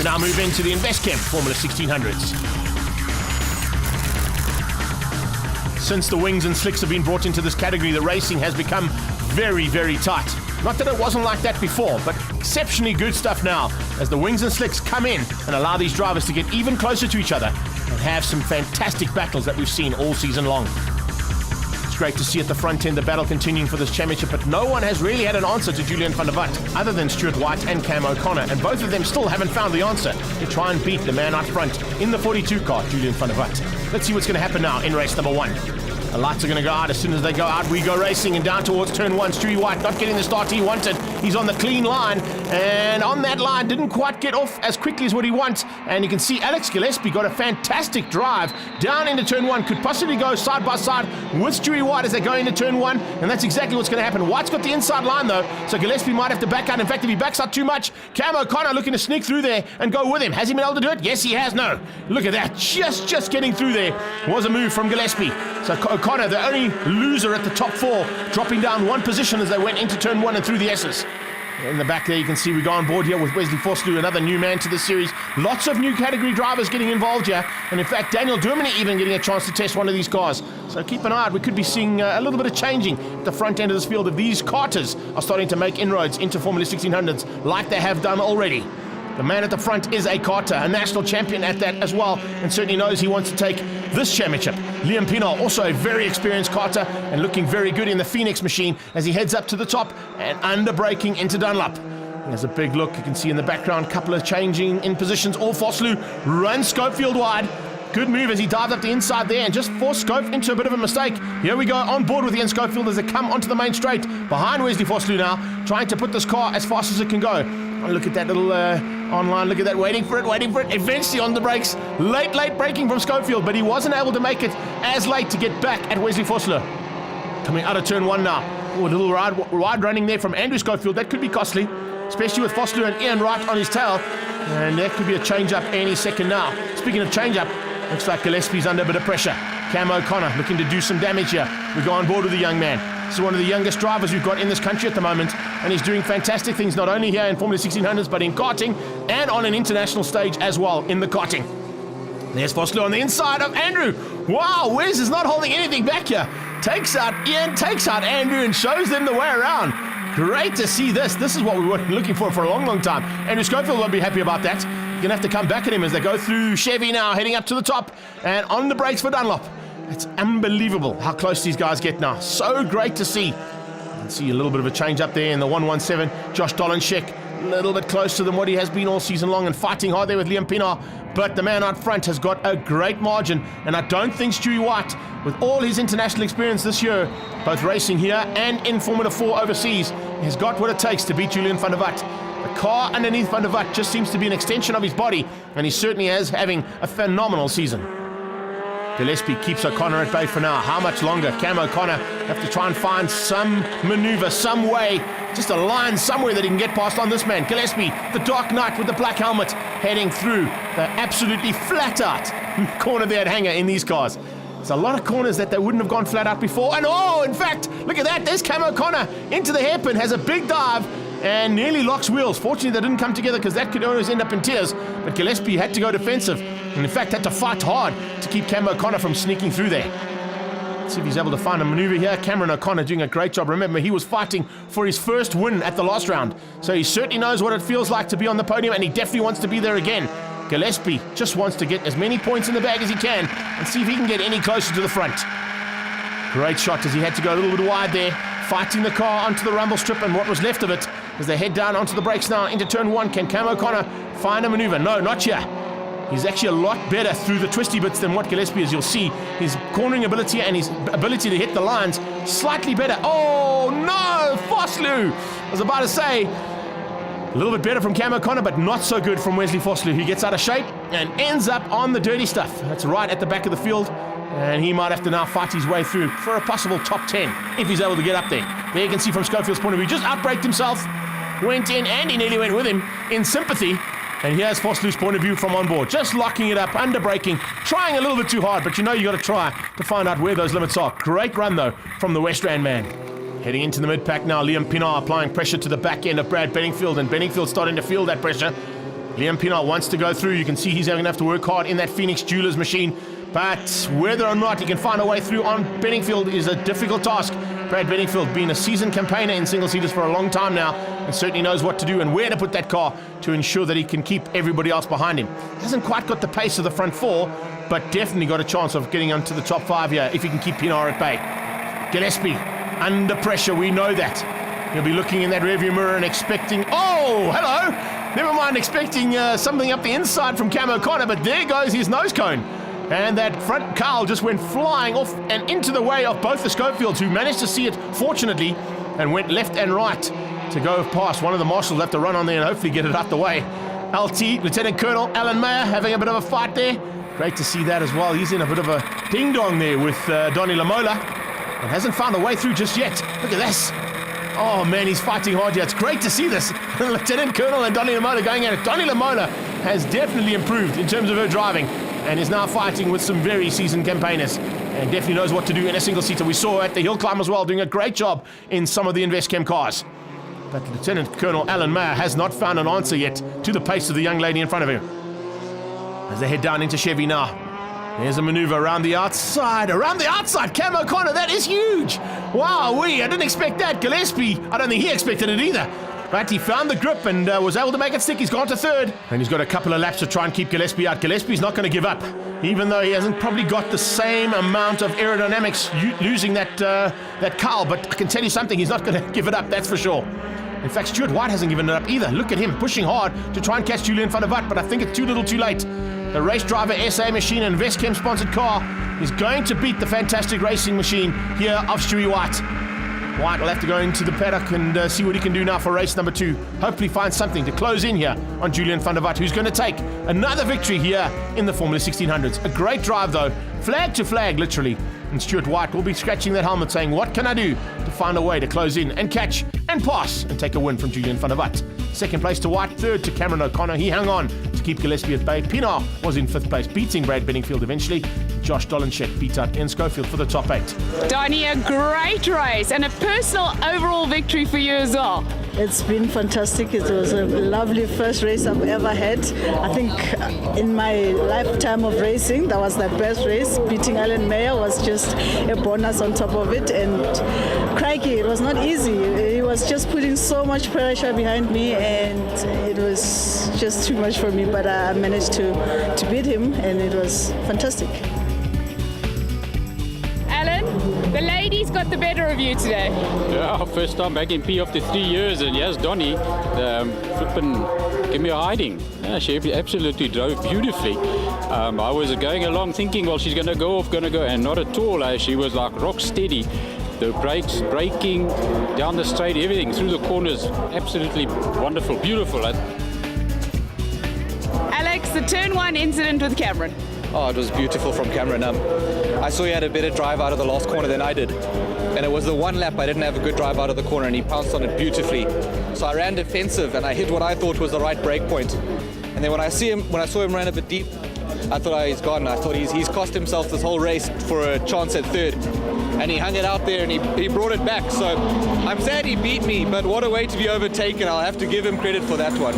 We now move into the Investchem Formula 1600s. Since the wings and slicks have been brought into this category, the racing has become very, very tight. Not that it wasn't like that before, but exceptionally good stuff now as the wings and slicks come in and allow these drivers to get even closer to each other and have some fantastic battles that we've seen all season long. It's great to see at the front end the battle continuing for this championship, but no one has really had an answer to Julian van der Walt other than Stuart White and Cam O'Connor, and both of them still haven't found the answer to try and beat the man out front in the 42 car, Julian van der Walt. Let's see what's going to happen now in race number 1. The lights are going to go out. As soon as they go out, we go racing and down towards turn 1. Stewie White not getting the start he wanted. He's on the clean line, and on that line didn't quite get off as quickly as what he wants. And you can see Alex Gillespie got a fantastic drive down into turn 1. Could possibly go side by side with Stewie White as they go into turn 1, and that's exactly what's going to happen. White's got the inside line though, so Gillespie might have to back out. In fact, if he backs out too much, Cam O'Connor looking to sneak through there and go with him. Has he been able to do it? Yes, he has. No. Look at that. Just getting through there was a move from Gillespie. So O'Connor, the only loser at the top 4, dropping down 1 position as they went into turn 1 and through the S's. In the back there you can see we go on board here with Wesley Vosloo, another new man to the series. Lots of new category drivers getting involved here, and in fact Daniel Dermany even getting a chance to test one of these cars. So keep an eye out. We could be seeing a little bit of changing at the front end of this field if these karters are starting to make inroads into Formula 1600s like they have done already. The man at the front is a karter, a national champion at that as well, and certainly knows he wants to take this championship. Liam Pienaar, also a very experienced karter and looking very good in the Phoenix machine as he heads up to the top and under braking into Dunlop. There's a big look. You can see in the background, couple of changing in positions. All Vosloo runs Schofield wide. Good move as he dived up the inside there and just forced Schofield into a bit of a mistake. Here we go on board with Ian Schofield as they come onto the main straight behind Wesley Vosloo now, trying to put this car as fast as it can go. Oh, look at that little online, look at that, waiting for it, eventually on the brakes. Late braking from Schofield, but he wasn't able to make it as late to get back at Wesley Vosloo. Coming out of turn 1 now. Oh, a little wide running there from Andrew Schofield. That could be costly, especially with Vosloo and Ian right on his tail. And that could be a change-up any second now. Speaking of change-up, looks like Gillespie's under a bit of pressure. Cam O'Connor looking to do some damage here. We go on board with the young man. This is one of the youngest drivers we've got in this country at the moment, and he's doing fantastic things not only here in Formula 1600s but in karting and on an international stage as well in the karting. There's Vosloo on the inside of Andrew. Wow, Wes is not holding anything back here. Takes out Ian, takes out Andrew and shows them the way around. Great to see this. This is what we were looking for a long time. Andrew Schofield won't be happy about that. You're going to have to come back at him as they go through Chevy now, heading up to the top and on the brakes for Dunlop. It's unbelievable how close these guys get now. So great to see. You can see a little bit of a change up there in the 117. Josh Dolenschek, a little bit closer than what he has been all season long and fighting hard there with Liam Pienaar. But the man out front has got a great margin. And I don't think Stewie White, with all his international experience this year, both racing here and in Formula 4 overseas, has got what it takes to beat Julian van der Walt. The car underneath van der Walt just seems to be an extension of his body, and he certainly is having a phenomenal season. Gillespie keeps O'Connor at bay for now. How much longer? Cam O'Connor have to try and find some maneuver, some way, just a line somewhere that he can get past on this man. Gillespie, the Dark Knight with the black helmet, heading through the absolutely flat out corner there at Hanger in these cars. There's a lot of corners that they wouldn't have gone flat out before. And oh, in fact, look at that. There's Cam O'Connor into the hairpin, has a big dive and nearly locks wheels. Fortunately, they didn't come together because that could always end up in tears. But Gillespie had to go defensive and in fact had to fight hard to keep Cam O'Connor from sneaking through there. Let's see if he's able to find a maneuver here. Cameron O'Connor doing a great job. Remember, he was fighting for his first win at the last round. So he certainly knows what it feels like to be on the podium, and he definitely wants to be there again. Gillespie just wants to get as many points in the bag as he can and see if he can get any closer to the front. Great shot as he had to go a little bit wide there, fighting the car onto the rumble strip and what was left of it as they head down onto the brakes now into turn 1. Can Cam O'Connor find a maneuver? No, not here. He's actually a lot better through the twisty bits than what Gillespie is. You'll see his cornering ability and his ability to hit the lines slightly better. Oh no, Vosloo! I was about to say, a little bit better from Cam O'Connor, but not so good from Wesley Vosloo. He gets out of shape and ends up on the dirty stuff. That's right at the back of the field, and he might have to now fight his way through for a possible top 10 if he's able to get up there. There you can see from Schofield's point of view, just outbraked himself, went in, and he nearly went with him in sympathy. And here's Vosloo's point of view from on board, just locking it up, under braking, trying a little bit too hard, but you know you got to try to find out where those limits are. Great run though from the West Rand man. Heading into the mid-pack now, Liam Pienaar applying pressure to the back end of Brad Benningfield, and Benningfield starting to feel that pressure. Liam Pienaar wants to go through. You can see he's going to have to work hard in that Phoenix Jewelers machine. But whether or not he can find a way through on Benningfield is a difficult task. Brad Benningfield being a seasoned campaigner in single-seaters for a long time now and certainly knows what to do and where to put that car to ensure that he can keep everybody else behind him. Hasn't quite got the pace of the front four, but definitely got a chance of getting onto the top 5 here if he can keep Pienaar at bay. Gillespie, under pressure, we know that. He'll be looking in that rearview mirror and expecting, oh, hello! Never mind expecting something up the inside from Cam O'Connor, but there goes his nose cone. And that front Carl just went flying off and into the way of both the Schofields, who managed to see it, fortunately, and went left and right to go past. One of the marshals will have to run on there and hopefully get it out the way. LT, Lieutenant Colonel Alan Mayer, having a bit of a fight there. Great to see that as well. He's in a bit of a ding-dong there with Donnie Lamola. And hasn't found a way through just yet. Look at this. Oh, man, he's fighting hard here. It's great to see this. Lieutenant Colonel and Donnie Lamola going at it. Donnie Lamola has definitely improved in terms of her driving and is now fighting with some very seasoned campaigners and definitely knows what to do in a single-seater. We saw her at the hill climb as well, doing a great job in some of the Investchem cars. But Lieutenant Colonel Alan Mayer has not found an answer yet to the pace of the young lady in front of him. As they head down into Chevy now. There's a maneuver around the outside. Around the outside, Cam O'Connor, that is huge. Wow, I didn't expect that. Gillespie, I don't think he expected it either. But he found the grip and was able to make it stick. He's gone to third. And he's got a couple of laps to try and keep Gillespie out. Gillespie's not going to give up, even though he hasn't probably got the same amount of aerodynamics losing that Carl. But I can tell you something, he's not going to give it up, that's for sure. In fact, Stuart White hasn't given it up either. Look at him pushing hard to try and catch Julian van der Walt, but I think it's too little too late. The Race Driver SA machine and Investchem sponsored car is going to beat the fantastic racing machine here of Stewie White. White will have to go into the paddock and see what he can do now for race number 2. Hopefully find something to close in here on Julian van der Walt, who's going to take another victory here in the Formula 1600s. A great drive though, flag to flag literally. And Stuart White will be scratching that helmet saying, what can I do to find a way to close in and catch and pass and take a win from Julian van der Walt. Second place to White, third to Cameron O'Connor. He hung on to keep Gillespie at bay. Pienaar was in 5th place, beating Brad Benningfield eventually. Josh Dolenschek beat out Ian Schofield for the top 8. Donnie, a great race and a personal overall victory for you as well. It's been fantastic. It was a lovely first race I've ever had. I think in my lifetime of racing, that was the best race. Beating Alan Mayer was just a bonus on top of it. And crikey, it was not easy. He was just putting so much pressure behind me and it was just too much for me. But I managed to beat him and it was fantastic. Alan, the ladies got the better of you today. Yeah, first time back in P after 3 years, and yes, Donnie, flippin' give me a hiding. Yeah, she absolutely drove beautifully. I was going along thinking, well, she's going to go, and not at all. She was like rock steady. The brakes, braking, down the straight, everything, through the corners, absolutely wonderful, beautiful. Alex, the turn 1 incident with Cameron. Oh, it was beautiful from Cameron. I saw he had a better drive out of the last corner than I did. And it was the one lap I didn't have a good drive out of the corner and he pounced on it beautifully. So I ran defensive and I hit what I thought was the right brake point. And then when I saw him run a bit deep, I thought, he's gone. I thought he's cost himself this whole race for a chance at third. And he hung it out there and he brought it back. So I'm sad he beat me, but what a way to be overtaken. I'll have to give him credit for that one.